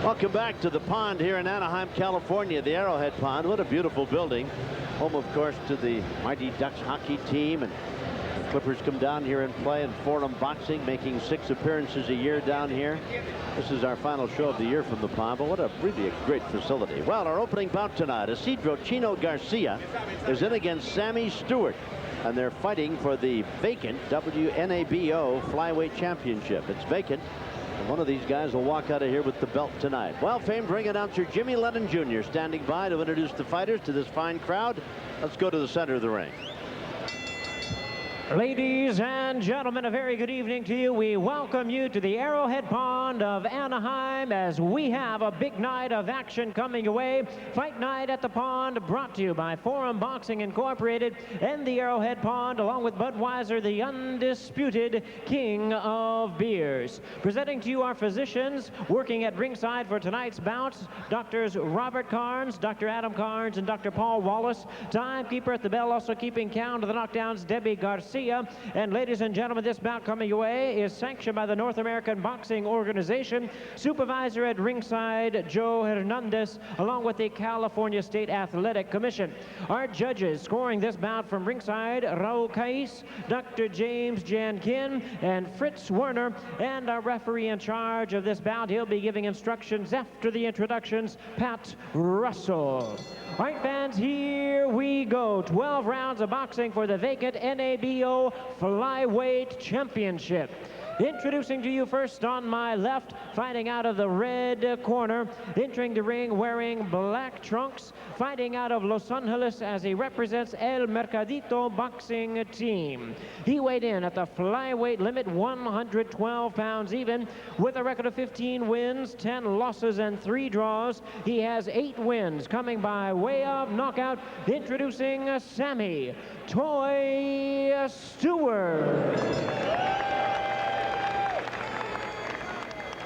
Welcome back to the pond here in Anaheim, California, the Arrowhead Pond. What a beautiful building. Home, of course, to the Mighty Ducks hockey team. And the Clippers come down here and play in Forum Boxing, making 6 appearances a year down here. This is our final show of the year from the pond, but what a really great facility. Well, our opening bout tonight, Isidro Chino Garcia is in against Sammy Stewart. And they're fighting for the vacant NABO Flyweight Championship. It's vacant. And one of these guys will walk out of here with the belt tonight. Well, famed ring announcer Jimmy Lennon Jr. standing by to introduce the fighters to this fine crowd. Let's go to the center of the ring. Ladies and gentlemen, a very good evening to you. We welcome you to the Arrowhead Pond of Anaheim as we have a big night of action coming away. Fight Night at the Pond brought to you by Forum Boxing Incorporated and the Arrowhead Pond, along with Budweiser, the undisputed king of beers. Presenting to you our physicians working at ringside for tonight's bouts, Doctors Robert Carnes, Dr. Adam Carnes, and Dr. Paul Wallace. Timekeeper at the bell, also keeping count of the knockdowns, Debbie Garcia. And ladies and gentlemen, this bout coming away is sanctioned by the North American Boxing Organization. Supervisor at ringside, Joe Hernandez, along with the California State Athletic Commission. Our judges scoring this bout from ringside, Raul Cais, Dr. James Jankin, and Fritz Werner. And our referee in charge of this bout, he'll be giving instructions after the introductions, Pat Russell. All right, fans, here we go. 12 rounds of boxing for the vacant NABO Flyweight Championship. Introducing to you first on my left, fighting out of the red corner, entering the ring wearing black trunks, fighting out of Los Angeles as he represents El Mercadito boxing team. He weighed in at the flyweight limit, 112 pounds even, with a record of 15 wins, 10 losses, and 3 draws. He has 8 wins coming by way of knockout. Introducing Sammy Toy Stewart.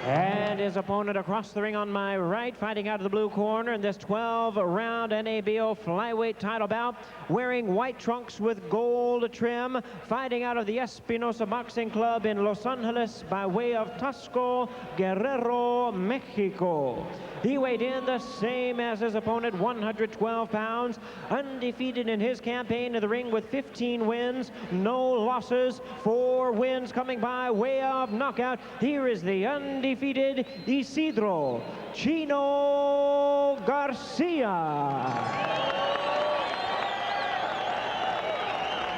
And his opponent across the ring on my right, fighting out of the blue corner in this 12-round NABO flyweight title bout, wearing white trunks with gold trim, fighting out of the Espinosa Boxing Club in Los Angeles by way of Tasco, Guerrero, Mexico. He weighed in the same as his opponent, 112 pounds, undefeated in his campaign in the ring with 15 wins, no losses, 4 wins coming by way of knockout. Here is the undefeated Isidro Chino Garcia.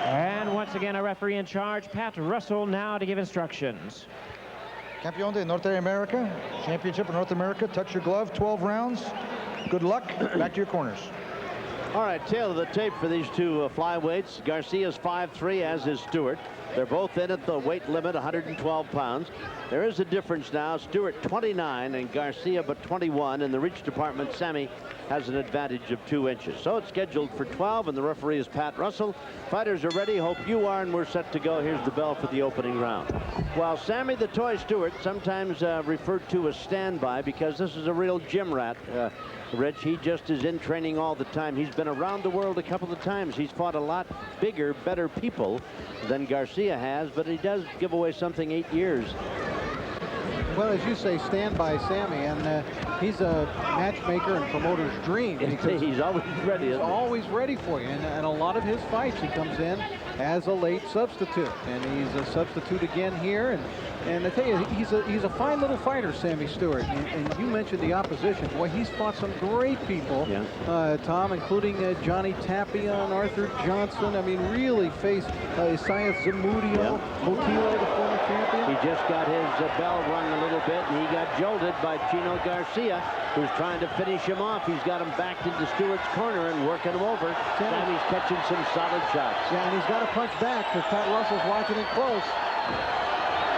And once again, a referee in charge, Pat Russell, now to give instructions. Campeón de Norte America, Championship of North America, touch your glove, 12 rounds. Good luck, back to your corners. All right, tail of the tape for these two flyweights. Garcia's 5'3", as is Stewart. They're both in at the weight limit, 112 pounds. There is a difference now. Stewart 29 and Garcia but 21. In the reach department, Sammy has an advantage of 2 inches. So it's scheduled for 12, and the referee is Pat Russell. Fighters are ready. Hope you are, and we're set to go. Here's the bell for the opening round. While Sammy the Toy Stewart, sometimes referred to as standby, because this is a real gym rat, Rich. He just is in training all the time. He's been around the world a couple of times. He's fought a lot bigger, better people than Garcia has, but he does give away something 8 years. Well, as you say, stand by Sammy, and he's a matchmaker and promoter's dream. Because he's always ready. He's always ready for you, and a lot of his fights, he comes in as a late substitute, and he's a substitute again here. And I tell you, he's a fine little fighter, Sammy Stewart. And you mentioned the opposition. Boy, he's fought some great people, yeah. Tom, including Johnny Tapia and Arthur Johnson. I mean, really faced Isaiah Zamudio, yeah. Motilo, the former champion. He just got his bell rung a little bit, and he got jolted by Chino Garcia, who's trying to finish him off. He's got him backed into Stewart's corner and working him over. Sammy's catching some solid shots. Yeah, and he's got to punch back because Pat Russell's watching it close.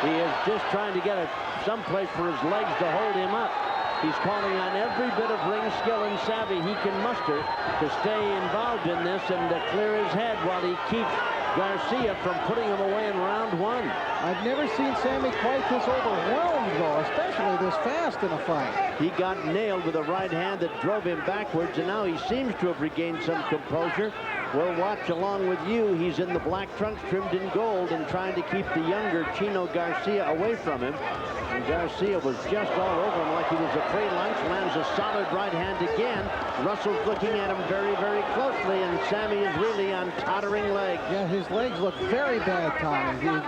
He is just trying to get someplace for his legs to hold him up. He's calling on every bit of ring skill and savvy he can muster to stay involved in this and to clear his head while he keeps Garcia from putting him away in round 1. I've never seen Sammy quite this overwhelmed, though, especially this fast in a fight. He got nailed with a right hand that drove him backwards, and now he seems to have regained some composure. We'll watch along with you. He's in the black trunks trimmed in gold and trying to keep the younger Chino Garcia away from him. And Garcia was just all over him like he was a free lunch. Lands a solid right hand again. Russell's looking at him very, very closely, and Sammy is really on tottering legs. Yeah, his legs look very bad, Tom. His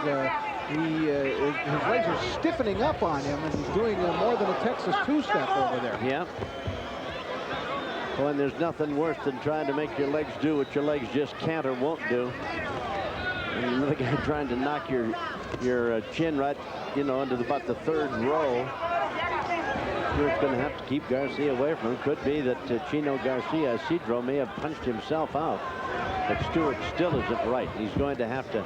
legs are stiffening up on him, and he's doing more than a Texas two-step over there. Yeah. Well, and there's nothing worse than trying to make your legs do what your legs just can't or won't do. And another guy trying to knock your chin right, you know, into about the third row. Stewart's going to have to keep Garcia away from him. Could be that Chino Garcia, Isidro, may have punched himself out. But Stewart still isn't right. He's going to have to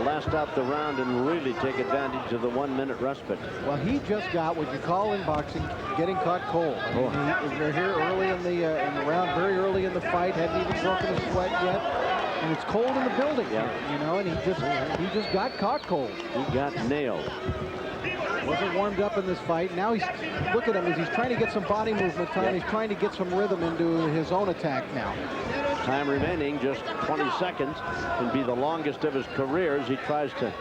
last out the round and really take advantage of the 1-minute respite. Well, he just got what you call in boxing getting caught cold. I mean, they're here early in the round, very early in the fight, hadn't even broken a sweat yet, and it's cold in the building. Yeah. You know, and he just got caught cold. He got nailed. Wasn't warmed up in this fight. Now he's, look at him as he's trying to get some body movement time. He's trying to get some rhythm into his own attack now. Time remaining, just 20 seconds. Can be the longest of his career as he tries to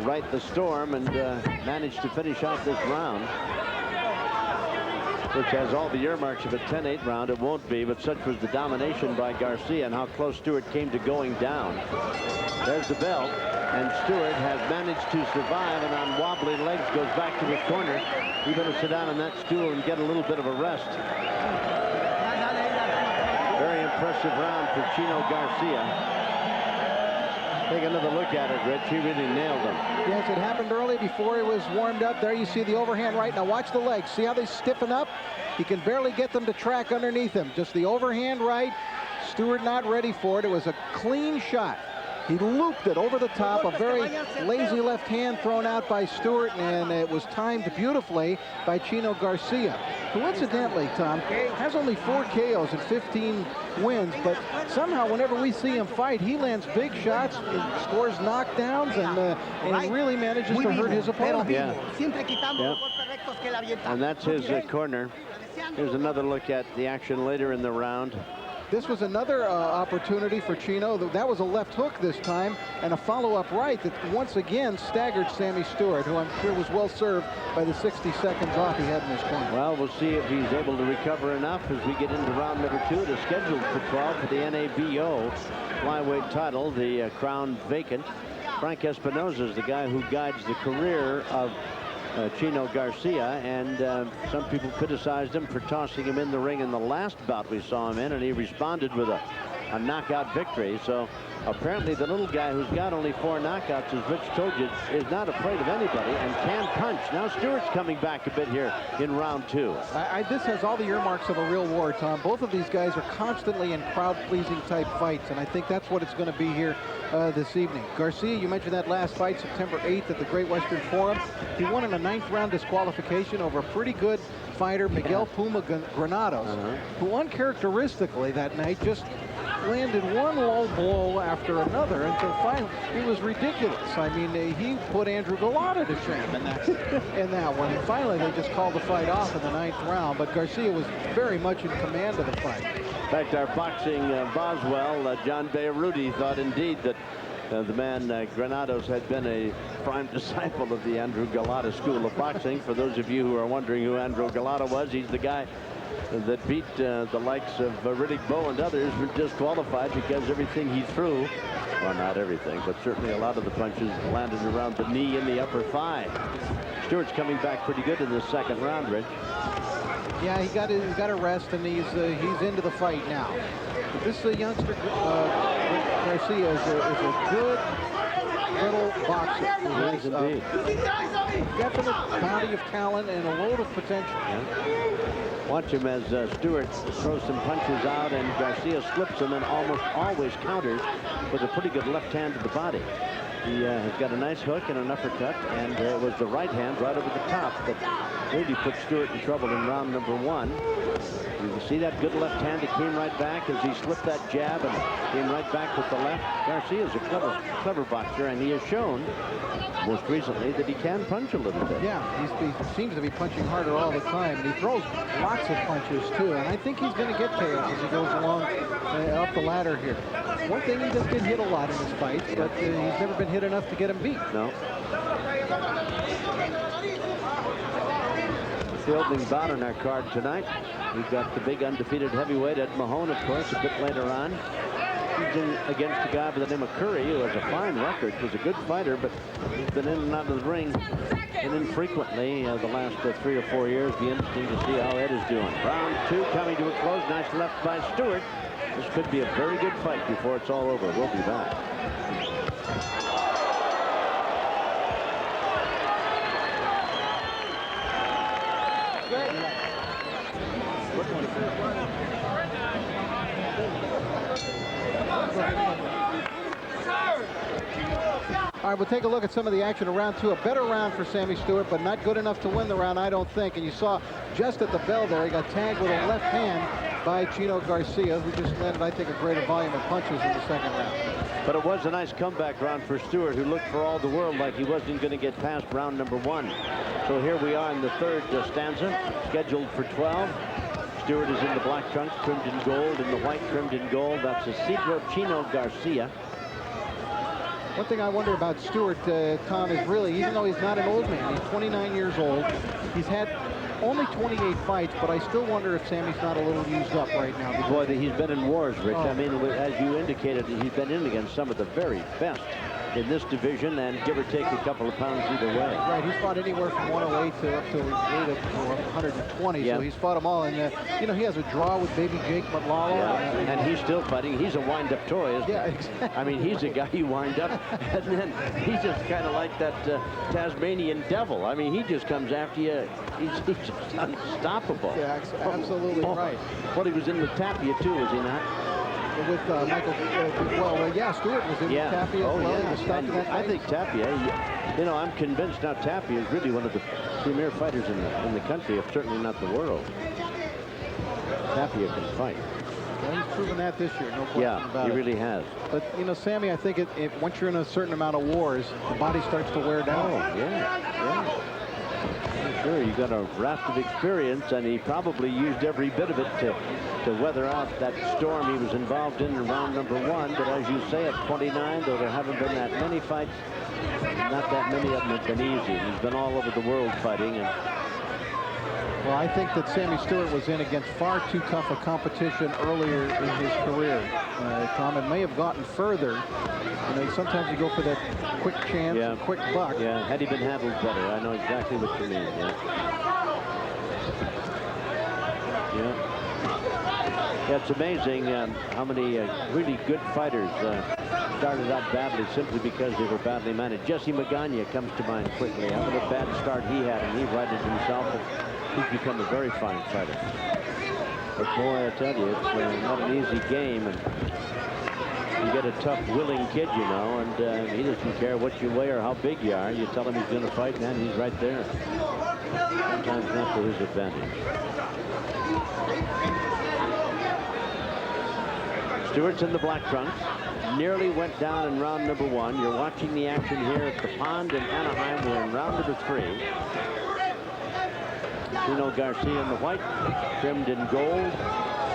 right the storm and manage to finish out this round, which has all the earmarks of a 10-8 round. It won't be, but such was the domination by Garcia and how close Stewart came to going down. There's the bell, and Stewart has managed to survive, and on wobbly legs goes back to his corner. He's going to sit down on that stool and get a little bit of a rest. Very impressive round for Chino Garcia. Take another look at it, Rich. He really nailed him. Yes, it happened early before he was warmed up. There you see the overhand right. Now watch the legs. See how they stiffen up? He can barely get them to track underneath him. Just the overhand right. Stewart not ready for it. It was a clean shot. He looped it over the top, a very lazy left hand thrown out by Stewart, and it was timed beautifully by Chino Garcia, who incidentally, Tom, has only 4 KOs and 15 wins, but somehow whenever we see him fight, he lands big shots, scores knockdowns, and he really manages to hurt his opponent. Yeah. Yep. And that's his corner. Here's another look at the action later in the round. This was another opportunity for Chino. That was a left hook this time, and a follow-up right that once again staggered Sammy Stewart, who I'm sure was well served by the 60 seconds off he had in his corner. Well, we'll see if he's able to recover enough as we get into round number 2. It is scheduled for 12 for the NABO flyweight title, the crown vacant. Frank Espinosa is the guy who guides the career of Chino Garcia, and some people criticized him for tossing him in the ring in the last bout we saw him in, and he responded with a knockout victory. So apparently the little guy who's got only 4 knockouts, as Rich told you, is not afraid of anybody and can punch. Now Stewart's coming back a bit here in round 2. This has all the earmarks of a real war, Tom. Both of these guys are constantly in crowd-pleasing type fights, and I think that's what it's going to be here this evening. Garcia, you mentioned that last fight, September 8th at the Great Western Forum. He won in a 9th round disqualification over a pretty good fighter, Miguel Puma Granados, who uncharacteristically that night just landed one low blow after another until finally he was ridiculous. I mean, he put Andrew Galata to shame in that one. And finally, they just called the fight off in the 9th round. But Garcia was very much in command of the fight. In fact, our boxing Boswell, John Beirudi, thought indeed that the man Granados had been a prime disciple of the Andrew Galata school of boxing. For those of you who are wondering who Andrew Galata was, he's the guy that beat the likes of Riddick Bowe and others, were disqualified because everything he threw, well, not everything, but certainly a lot of the punches landed around the knee and the upper thigh. Stewart's coming back pretty good in the 2nd round, Rich. Yeah, he got a rest, and he's into the fight now. But this youngster Garcia is a good little boxer. Yes, indeed. Definite body of talent and a load of potential. Yeah. Watch him as Stewart throws some punches out, and Garcia slips them and almost always counters with a pretty good left hand to the body. He has got a nice hook and an uppercut, and it was the right hand right over the top that Really put Stewart in trouble in round number 1. You can see that good left hand. It came right back as he slipped that jab and came right back with the left. Garcia's a clever boxer, and he has shown most recently that he can punch a little bit. Yeah, he seems to be punching harder all the time, and he throws lots of punches too. And I think he's going to get KO'd as he goes along up the ladder here. One thing, he does get hit a lot in his fights, but he's never been hit enough to get him beat. No. The opening bout on our card tonight. We've got the big undefeated heavyweight Ed Mahone, of course, a bit later on. He's in against a guy by the name of Curry, who has a fine record, was a good fighter, but he's been in and out of the ring and infrequently the last 3 or 4 years. Be interesting to see how Ed is doing. Round 2 coming to a close. Nice left by Stewart. This could be a very good fight before it's all over. We'll be back. All right, we'll take a look at some of the action of round 2. A better round for Sammy Stewart, but not good enough to win the round, I don't think. And you saw just at the bell there, he got tagged with a left hand by Chino Garcia, who just landed, I think, a greater volume of punches in the second round. But it was a nice comeback round for Stewart, who looked for all the world like he wasn't going to get past round number 1. So here we are in the third stanza, scheduled for 12. Stewart is in the black trunks, trimmed in gold, in the white trimmed in gold. That's Isidro Chino Garcia. One thing I wonder about Stewart, Tom, is really, even though he's not an old man, he's 29 years old, he's had only 28 fights, but I still wonder if Sammy's not a little used up right now. Boy, he's been in wars, Rich. I mean, as you indicated, he's been in against some of the very best in this division, and give or take a couple of pounds either way. Right, he's fought anywhere from 108 to up to weight of 120, so he's fought them all. And, you know, he has a draw with baby Jake Matlala. Yeah. And he's still fighting. He's a wind-up toy, isn't he? Yeah, exactly. I mean, he's a guy you wind up, and then he's just kind of like that Tasmanian devil. I mean, he just comes after you. He's just unstoppable. Yeah, absolutely right. Well, he was in with Tapia, too, was he not? With Michael, yeah, Stewart was in with Tapia as well. Yeah. I think Tapia, you know, I'm convinced now Tapia is really one of the premier fighters in the country, if certainly not the world. Tapia can fight. Well, he's proven that this year, no question about it. Yeah, he really has. But, you know, Sammy, I think once you're in a certain amount of wars, the body starts to wear down. Oh, yeah. Sure, you got a raft of experience, and he probably used every bit of it to weather out that storm he was involved in round number 1. But as you say, at 29, though there haven't been that many fights, not that many of them have been easy. He's been all over the world fighting. And well, I think that Sammy Stewart was in against far too tough a competition earlier in his career. Tom, it may have gotten further. You know, sometimes you go for that quick chance, and quick buck. Yeah, had he been handled better, I know exactly what you mean. Yeah, it's amazing how many really good fighters started out badly simply because they were badly managed. Jesse Magana comes to mind quickly. How a bad start he had, and he righted himself, and he's become a very fine fighter. But boy, I tell you, it's not an easy game, and you get a tough, willing kid, you know, and he doesn't care what you weigh or how big you are. You tell him he's going to fight, man, he's right there. Sometimes not to his advantage. Stewart's in the black trunks. Nearly went down in round number 1. You're watching the action here at the Pond in Anaheim. We're in round number 3. Chino Garcia in the white, trimmed in gold.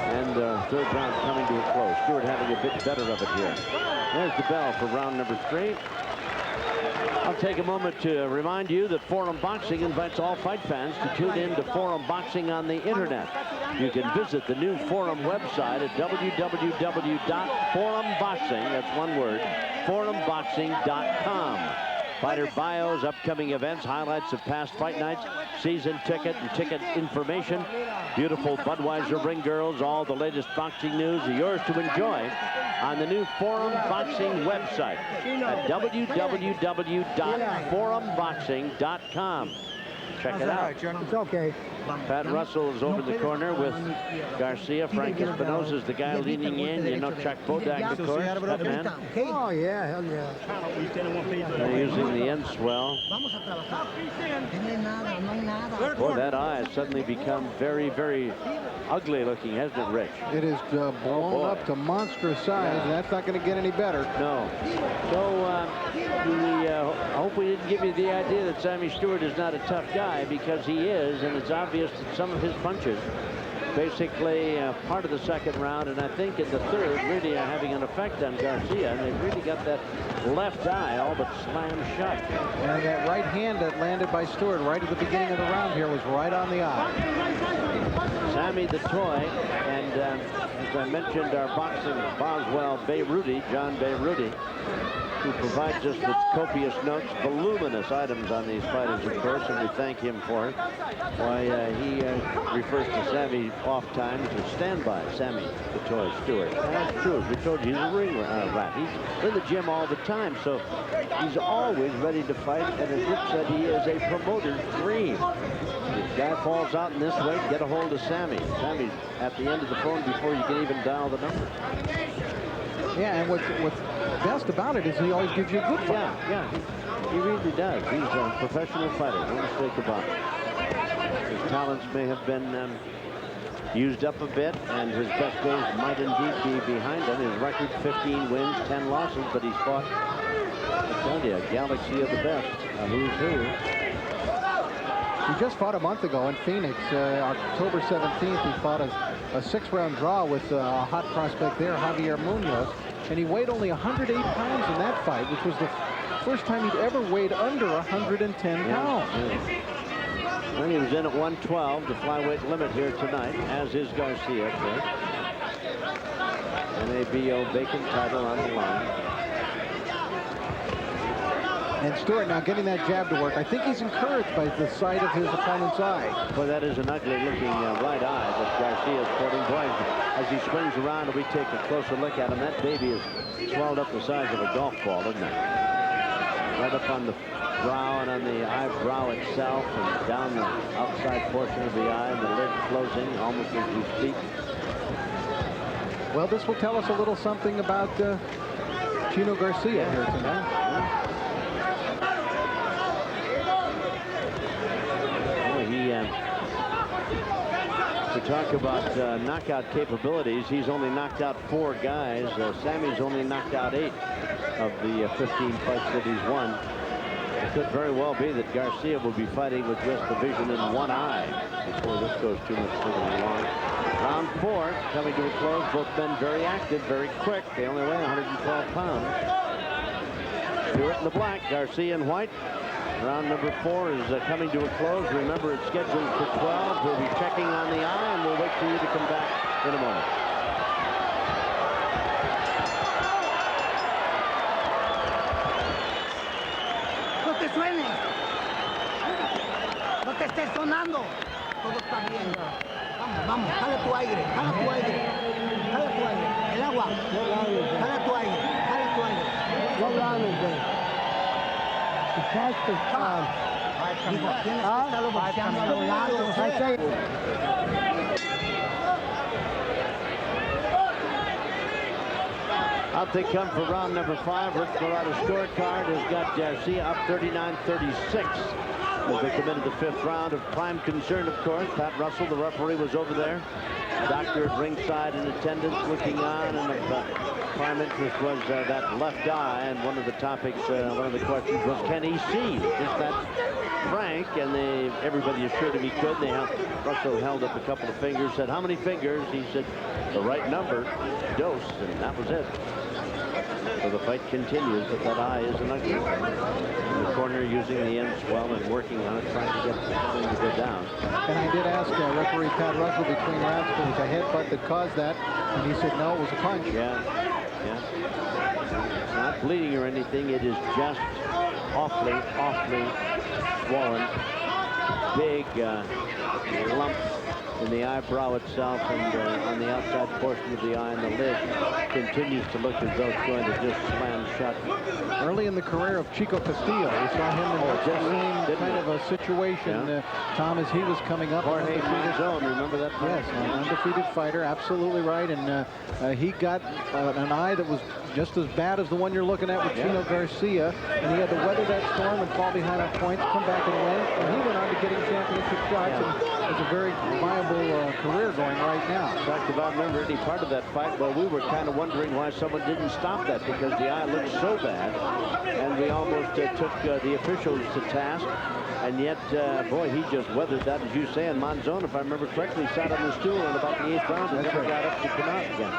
And third round coming to a close. Stewart having a bit better of it here. There's the bell for round number 3. I'll take a moment to remind you that Forum Boxing invites all fight fans to tune in to Forum Boxing on the internet. You can visit the new Forum website at www.forumboxing, that's one word, forumboxing.com. Fighter bios, upcoming events, highlights of past fight nights, season ticket and ticket information, beautiful Budweiser ring girls, all the latest boxing news are yours to enjoy on the new Forum Boxing website at www.forumboxing.com. check it out. It's okay. Pat Russell is over the corner with Garcia. Frank Espinosa is the guy leaning in. You know Chuck Bodak, of course, that man. Oh, yeah, hell yeah. They're using the end swell. Boy, that eye has suddenly become very, very ugly looking, hasn't it, Rich? It is blown up to monstrous size, and that's not going to get any better. No. So, I hope we didn't give you the idea that Sammy Stewart is not a tough guy, because he is, and it's obvious that some of his punches, basically part of the second round, and I think in the third, really are having an effect on Garcia, and they've really got that left eye all but slammed shut. And that right hand that landed by Stewart right at the beginning of the round here was right on the eye. Sammy the toy, and as I mentioned, our boxing Boswell Beyrouti, John Beyrouti, who provides us with copious notes, voluminous items on these fighters, of course, and we thank him for it. Why, he refers to Sammy oft-times as standby Sammy the Toy Stewart. And that's true. As we told you, he's a ring rat. He's in the gym all the time, so he's always ready to fight, and as Rich said, he is a promoter's dream. The guy falls out in this way, get a hold of Sammy. Sammy's at the end of the phone before you can even dial the number. Yeah, and what's best about it is he always gives you a good fight. Yeah, he really does. He's a professional fighter, no mistake about it. His talents may have been used up a bit, and his best days might indeed be behind him. His record, 15 wins, 10 losses, but he's fought, I tell you, a galaxy of the best, a who's who. He just fought a month ago in Phoenix, October 17th. He fought a 6-round draw with a hot prospect there, Javier Munoz, and he weighed only 108 pounds in that fight, which was the first time he'd ever weighed under 110 pounds. Yeah. Well, he was in at 112, the flyweight limit here tonight, as is Garcia, of course. NABO Bacon title on the line. And Stewart now getting that jab to work. I think he's encouraged by the sight of his opponent's eye. Well, that is an ugly-looking right eye that Garcia is sporting. Boy, as he swings around and we take a closer look at him, that baby is swelled up the size of a golf ball, isn't it? Right up on the brow and on the eyebrow itself, and down the outside portion of the eye, and the lid closing almost as we speak. Well, this will tell us a little something about Chino Garcia here tonight. To talk about knockout capabilities, he's only knocked out 4 guys. Sammy's only knocked out 8 of the 15 fights that he's won. It could very well be that Garcia will be fighting with just the vision in one eye before this goes too much further along. Round 4 coming to a close. Both men very active, very quick. They only weigh 112 pounds. Stewart in the black, Garcia in white. Round number 4 is coming to a close. Remember, it's scheduled for 12. We'll be checking on the eye, and we'll wait for you to come back in a moment. No te suene. No te estés sonando. Todo está bien. Vamos, vamos, jala tu aire, jala tu aire. Jala tu aire. El agua. Jala tu aire, jala tu aire. What round is it? The fastest time. Digo, tienes que estarlo boxeando a los lados. I say, Out they come for round number 5. Rick Morato's scorecard has got Garcia up 39-36 as they come into the 5th round. Of prime concern, of course, Pat Russell, the referee, was over there. Doctor at ringside in attendance looking on, and of prime interest was that left eye, and one of the topics, one of the questions was, can he see? Just that frank, and everybody assured him he could. Russell held up a couple of fingers, said, how many fingers? He said, the right number, dose, and that was it. So the fight continues, but that eye is an ugly. In the corner using the end swell and working on it, trying to get the thing to go down. And I did ask referee Pat Russell between rounds if it was a headbutt that caused that, and he said no, it was a punch. Yeah. It's not bleeding or anything. It is just awfully swollen. Big lump in the eyebrow itself and on the outside portion of the eye, and the lid continues to look as though it's going to just slam shut. Early in the career of Chico Castillo, we saw him in the same kind of a situation, Tom, as he was coming up. Jorge Monzon, remember that fight? Yes, an undefeated fighter, absolutely right, and he got an eye that was just as bad as the one you're looking at with Chino Garcia, and he had to weather that storm and fall behind on points, come back and win, and he went on to getting championship shots, and it's a very viable career going right now. In fact, if I remember any part of that fight, well, we were kind of wondering why someone didn't stop that, because the eye looked so bad, and we almost took the officials to task, and yet, boy, he just weathered that, as you say, and Monzon, if I remember correctly, sat on the stool in about the 8th round and never got up to come out again.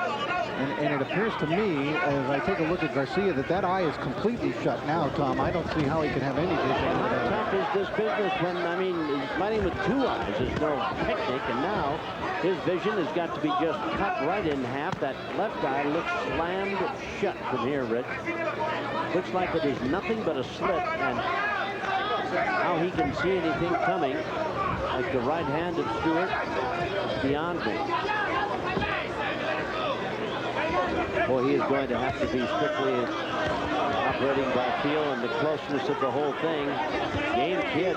And it appears to me, as I take a look at Garcia, that eye is completely shut now, Tom. I don't see how he can have any vision. How tough is this business when, I mean, fighting with 2 eyes is no picnic, and now his vision has got to be just cut right in half. That left eye looks slammed shut from here, Rich. Looks like it is nothing but a slit, and how he can see anything coming, like the right hand of Stewart, beyond me. Boy, he is going to have to be strictly operating by feel and the closeness of the whole thing. Game kid.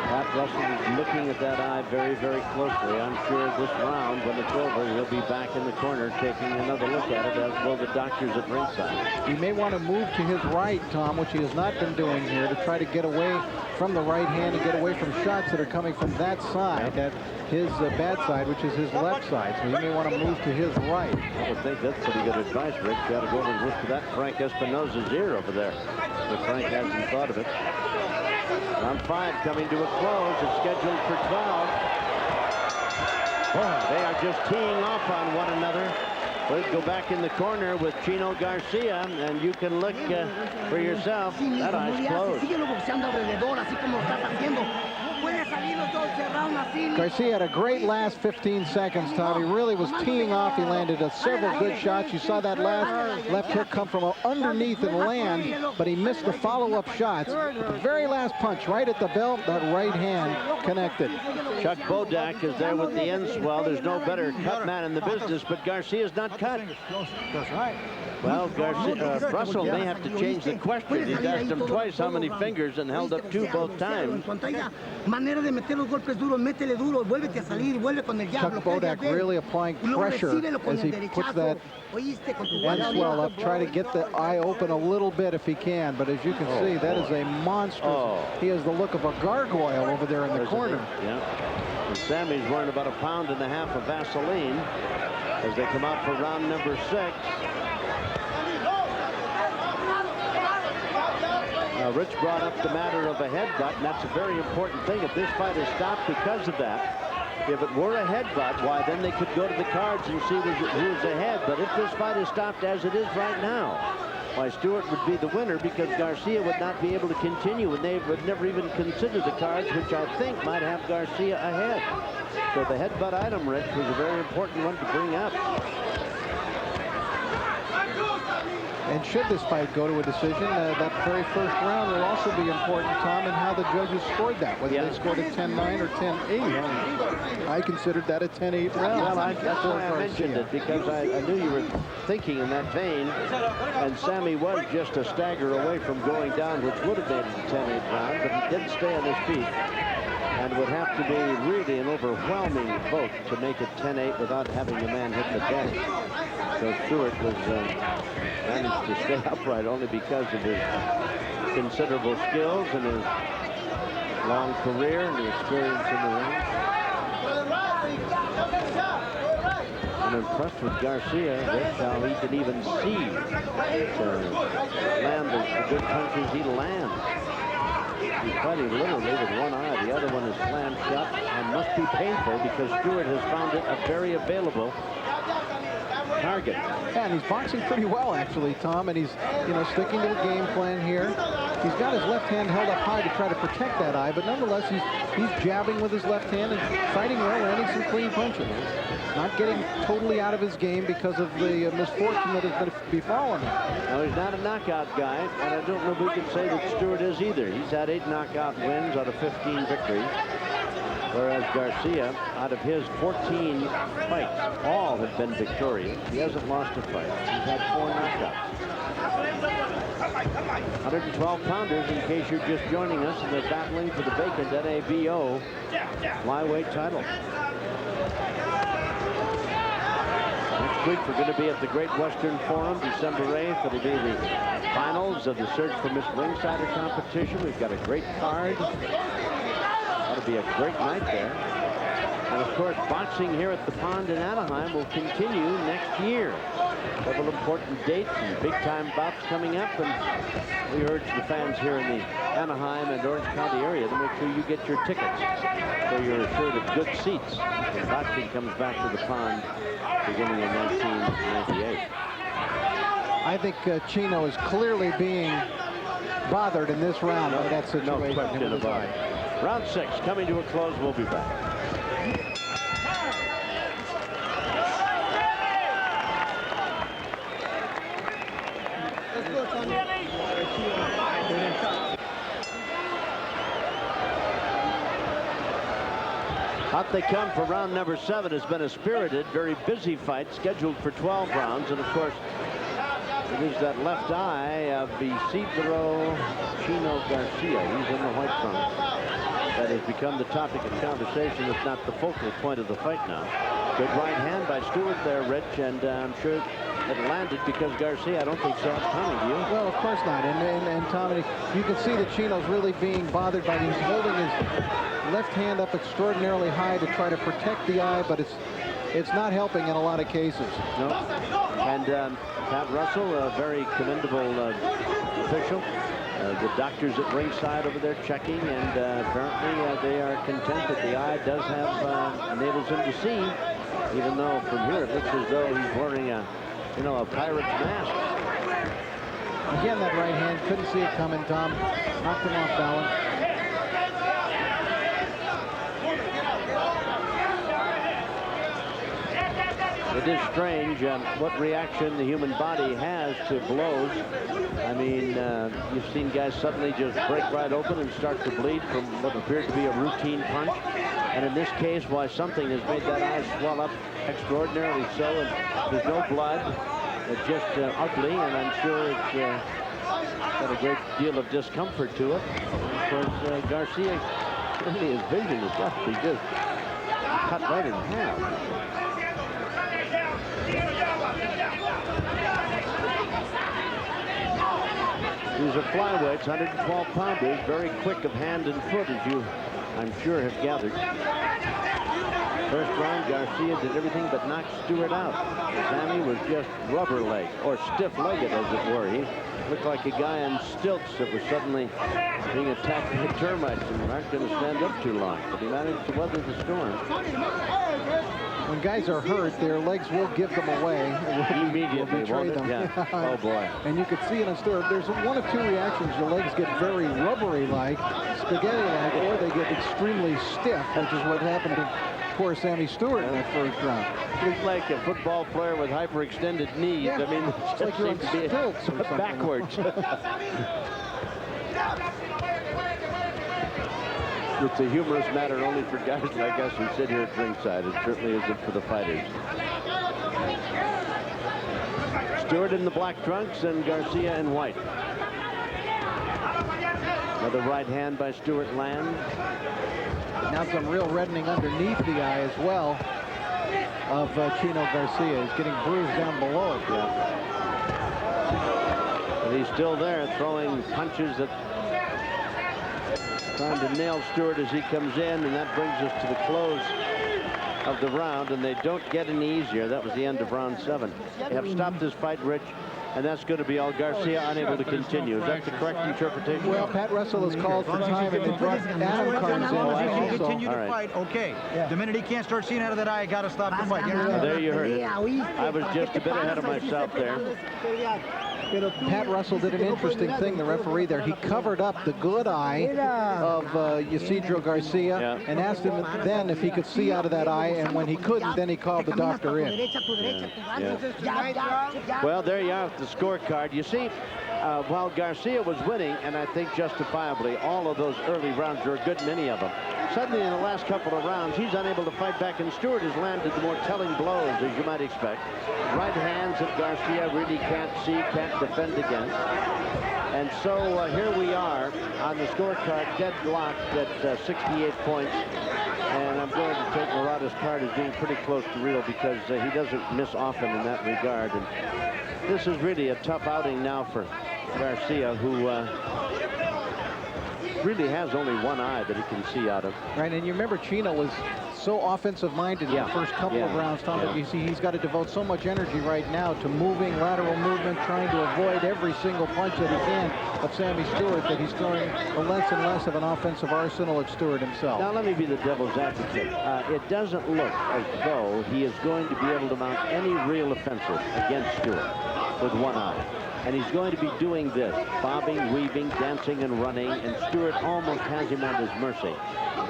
Pat Russell is looking at that eye very, very closely. I'm sure this round, when it's over, he'll be back in the corner taking another look at it, as will the doctors at ringside. He may want to move to his right, Tom, which he has not been doing here, to try to get away from the right hand and get away from shots that are coming from that side, that his bad side, which is his left side. So he may want to move to his right. I would think that's pretty good advice, Rick. You got to go over and whisper that Frank Espinosa's ear over there, if Frank hasn't thought of it. Round 5 coming to a close. It's scheduled for 12. Boy, they are just teeing off on one another. Let's go back in the corner with Chino Garcia, and you can look for yourself. That eye's closed. Garcia had a great last 15 seconds, Tom. He really was teeing off. He landed several good shots. You saw that left hook come from underneath and land, but he missed the follow-up shots. The very last punch right at the belt, that right hand connected. Chuck Bodak is there with the end swell. There's no better cut man in the business, but Garcia's not cut. Well, Russell may have to change the question. He's asked him twice how many fingers and held up 2 both times. Chuck Bodak really applying pressure as he puts that end swell up, try to get the eye open a little bit if he can. But as you can see, that is a monstrous. He has the look of a gargoyle over there in the corner. Yeah. And Sammy's wearing about 1.5 pounds of Vaseline as they come out for round number 6. Rich brought up the matter of a headbutt, and that's a very important thing. If this fight is stopped because of that, if it were a headbutt, why, then they could go to the cards and see who's ahead. But if this fight is stopped as it is right now, why, Stewart would be the winner because Garcia would not be able to continue, and they would never even consider the cards, which I think might have Garcia ahead. So the headbutt item, Rich, was a very important one to bring up. And should this fight go to a decision, that very first round will also be important, Tom, in how the judges scored that, whether they scored a 10-9 or 10-8. I considered that a 10-8 round. Well, that's why I mentioned it, because I knew you were thinking in that vein, and Sammy was just a stagger away from going down, which would have made it a 10-8 round, but he did stay on his feet, and would have to be really an overwhelming vote to make it 10-8 without having the man hit the deck. So Stewart was managed to stay upright only because of his considerable skills and his long career and the experience in the ring. I'm impressed with Garcia, Rich, how he can even see to land the good punches he lands. He's fighting literally with one eye. The other one is slammed shut and must be painful because Stewart has found it a very available target. Yeah, and he's boxing pretty well, actually, Tom, and he's, sticking to the game plan here. He's got his left hand held up high to try to protect that eye, but nonetheless, he's jabbing with his left hand and fighting well, landing some clean punches. Not getting totally out of his game because of the misfortune that has been befallen him. No, he's not a knockout guy, and I don't know if we can say that Stewart is either. He's had 8 knockout wins out of 15 victories, whereas Garcia, out of his 14 fights, all have been victorious. He hasn't lost a fight. He's had 4 knockouts. 112-pounders, in case you're just joining us, and they're battling for the vacant NABO flyweight title. Next week, we're going to be at the Great Western Forum, December 8th. It'll be the finals of the Search for Miss Ringsider competition. We've got a great card. That'll be a great night there. And of course, boxing here at the Pond in Anaheim will continue next year. Several important dates and big-time bouts coming up, and we urge the fans here in the Anaheim and Orange County area to make sure you get your tickets so you're assured of good seats when boxing comes back to the Pond beginning in 1998. I think Chino is clearly being bothered in this round by that situation. No question about it. Round 6 coming to a close. We'll be back. Out they come for round number 7. Has been a spirited, very busy fight scheduled for 12 rounds. And of course, it is that left eye of Isidro Chino Garcia. He's in the white trunks. That has become the topic of conversation, if not the focal point of the fight now. Good right hand by Stewart there, Rich, and I'm sure it landed because Garcia, I don't think saw it coming, do you? Well, of course not. And Tommy, you can see that Chino's really being bothered by he's holding his left hand up extraordinarily high to try to protect the eye, but it's not helping in a lot of cases. No. And Pat Russell, a very commendable official. The doctors at ringside over there checking, and apparently they are content that the eye does have enables him to see, even though from here it looks as though he's wearing a pirate's mask. Again, that right hand, couldn't see it coming, Tom. Knocked him off balance. It is strange what reaction the human body has to blows. I mean, you've seen guys suddenly just break right open and start to bleed from what appeared to be a routine punch. And in this case, why something has made that eye swell up extraordinarily so, and there's no blood. It's just ugly, and I'm sure it's got a great deal of discomfort to it. Because Garcia, really his vision has got to be just cut right in half. These are flyweights, 112-pounders, very quick of hand and foot, as you, I'm sure, have gathered. First round, Garcia did everything but knock Stewart out. Sammy was just rubber-legged, or stiff-legged, as it were. He looked like a guy on stilts that was suddenly being attacked by termites and aren't going to stand up too long. But he managed to weather the storm. When guys are hurt, their legs will give them away. Immediately, betray them. Yeah. Oh, boy. And you could see it in Stewart. There's one of 2 reactions. Your legs get very rubbery-like, spaghetti-like, or they get extremely stiff, which is what happened to poor Sammy Stewart in that first round. Looks like a football player with hyperextended knees. Yeah. I mean, it's like you're on stilts or something. Backwards. It's a humorous matter only for guys like us who sit here at ringside. It certainly isn't for the fighters. Stewart in the black trunks and Garcia in white. Another right hand by Stewart lands. Now some real reddening underneath the eye as well of Chino Garcia. He's getting bruised down below it. Yeah. But he's still there throwing punches that trying to nail Stewart as he comes in, and that brings us to the close of the round, and they don't get any easier. That was the end of round 7. They have stopped this fight, Rich, and that's going to be all. Garcia unable to continue. Is that the correct interpretation? Well, Pat Russell has called for time, and they brought Adam Carnes in. If you continue to All right. fight, okay. The minute he can't start seeing out of that eye, got to stop the fight. You understand? There you heard it. I was just a bit ahead of myself there. Pat Russell did an interesting thing, the referee there. He covered up the good eye of Isidro Garcia and asked him then if he could see out of that eye, and when he couldn't, then he called the doctor in. Well, there you are with the scorecard. You see, while Garcia was winning, and I think justifiably, all of those early rounds, there are a good many of them. Suddenly, in the last couple of rounds, he's unable to fight back, and Stewart has landed the more telling blows, as you might expect. Right hands that Garcia really can't see, can't defend against. And so here we are on the scorecard, deadlocked at 68 points. And I'm going to take Murata's card as being pretty close to real because he doesn't miss often in that regard. And this is really a tough outing now for Garcia, who really has only one eye that he can see out of. Right, and you remember Chino was so offensive-minded in the first couple of rounds, Tom, but you see he's got to devote so much energy right now to moving, lateral movement, trying to avoid every single punch that he can of Sammy Stewart, that he's throwing less and less of an offensive arsenal at Stewart himself. Now, let me be the devil's advocate. It doesn't look as though he is going to be able to mount any real offensive against Stewart with one eye. And he's going to be doing this, bobbing, weaving, dancing, and running, and Stewart almost has him at his mercy.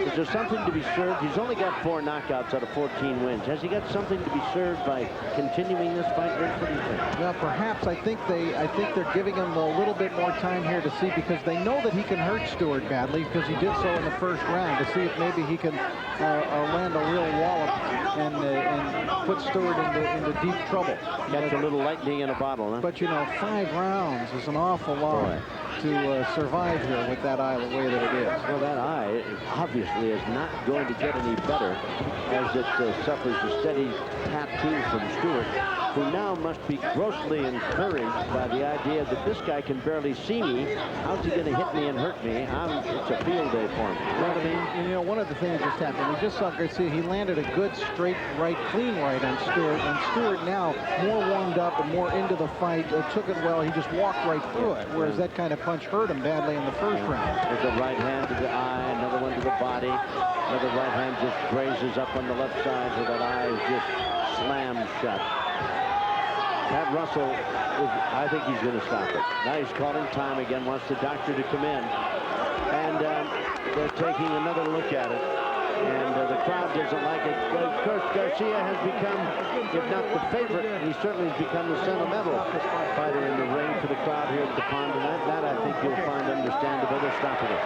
Is there something to be served? He's only got 4 knockouts out of 14 wins. Has he got something to be served by continuing this fight, Rich? What do you think? Well, perhaps. I think they're giving him a little bit more time here to see, because they know that he can hurt Stewart badly, because he did so in the first round, to see if maybe he can land a real wallop and put Stewart into deep trouble. That's a little lightning in a bottle, huh? But, you know, 5 rounds is an awful lot to survive here with that eye the way that it is. Well, that eye obviously is not going to get any better as it suffers a steady tattoo from Stewart, who now must be grossly encouraged by the idea that this guy can barely see me. How's he going to hit me and hurt me? It's a field day for him. You know what I mean? You know, one of the things just happened, we just saw Garcia, he landed a good straight right, clean right on Stewart, and Stewart now more warmed up and more into the fight, took it well, he just walked right through it, whereas that kind of punch hurt him badly in the first round. There's a right hand to the eye, another one to the body, another right hand just grazes up on the left side where that eye is just slammed shut. Pat Russell, I think he's going to stop it. Now he's calling time again, wants the doctor to come in. And they're taking another look at it. And the crowd doesn't like it. Of course, Garcia has become, if not the favorite, he certainly has become the sentimental fighter in the ring for the crowd here at the pond. And that I think you'll find understandable. They're stopping it.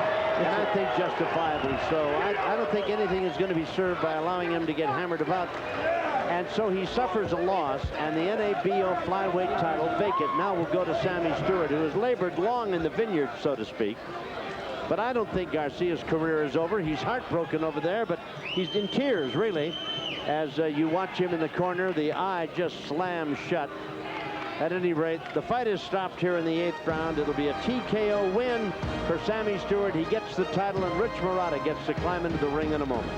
And I think justifiably so. I don't think anything is going to be served by allowing him to get hammered about. And so he suffers a loss, and the NABO flyweight title vacant now will go to Sammy Stewart, who has labored long in the vineyard, so to speak. But I don't think Garcia's career is over. He's heartbroken over there, but he's in tears, really, as you watch him in the corner. The eye just slams shut. At any rate, the fight is stopped here in the 8th round. It'll be a TKO win for Sammy Stewart. He gets the title, and Rich Murata gets to climb into the ring in a moment.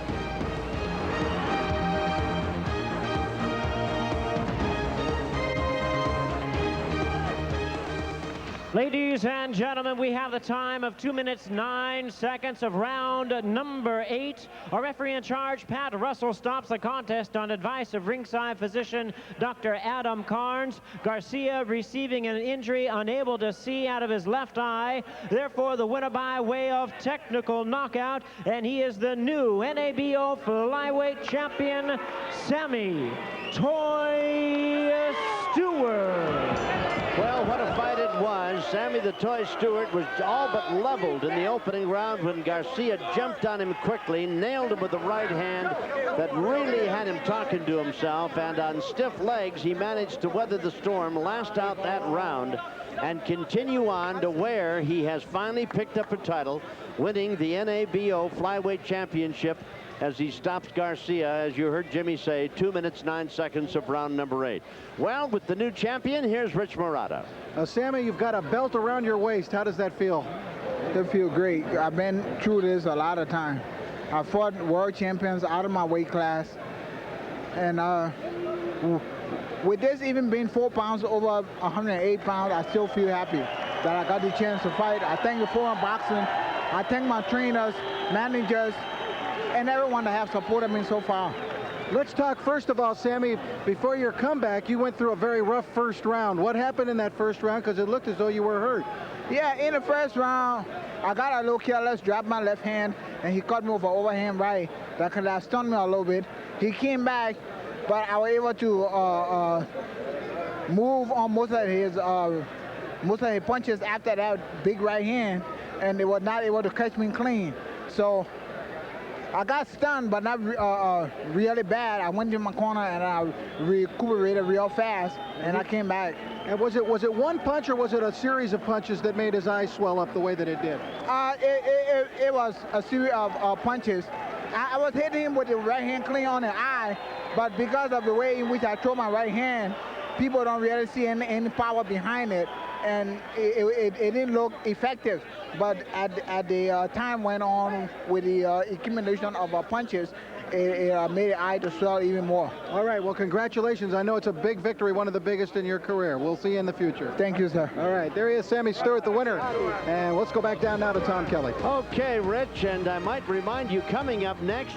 Ladies and gentlemen, we have the time of 2 minutes 9 seconds of round number 8. Our referee in charge, Pat Russell, stops the contest on advice of ringside physician Dr. Adam Carnes. Garcia receiving an injury, unable to see out of his left eye. Therefore, the winner by way of technical knockout, and he is the new NABO flyweight champion, Sammy "Toy" Stewart. Well, what a fight it was. Sammy the Toy Stewart was all but leveled in the opening round when Garcia jumped on him quickly, nailed him with the right hand that really had him talking to himself, and on stiff legs he managed to weather the storm, last out that round, and continue on to where he has finally picked up a title, winning the NABO Flyweight Championship as he stops Garcia, as you heard Jimmy say, 2 minutes 9 seconds of round number 8. Well, with the new champion, here's Rich Murata. Sammy, you've got a belt around your waist. How does that feel? It feels great. I've been through this a lot of times. I fought world champions out of my weight class. And with this even being 4 pounds over 108 pounds, I still feel happy that I got the chance to fight. I thank the Foreign Boxing. I thank my trainers, managers, and everyone that have supported me so far. Let's talk first of all, Sammy, before your comeback, you went through a very rough first round. What happened in that first round? Because it looked as though you were hurt. Yeah, in the first round, I got a little careless, dropped my left hand, and he caught me with an overhand right. That stunned me a little bit. He came back, but I was able to move on most of his punches after that big right hand, and they were not able to catch me clean. So I got stunned, but not really bad. I went to my corner and I recuperated real fast, and I came back. And was it one punch or was it a series of punches that made his eyes swell up the way that it did? It was a series of punches. I was hitting him with the right hand clean on the eye, but because of the way in which I throw my right hand, people don't really see any power behind it, and it didn't look effective. But at the time went on with the accumulation of punches, it made the eye to swell even more. All right, well, congratulations. I know it's a big victory, one of the biggest in your career. We'll see you in the future. Thank you, sir. All right, there he is, Sammy Stewart, the winner. And let's go back down now to Tom Kelly. Okay, Rich, and I might remind you, coming up next,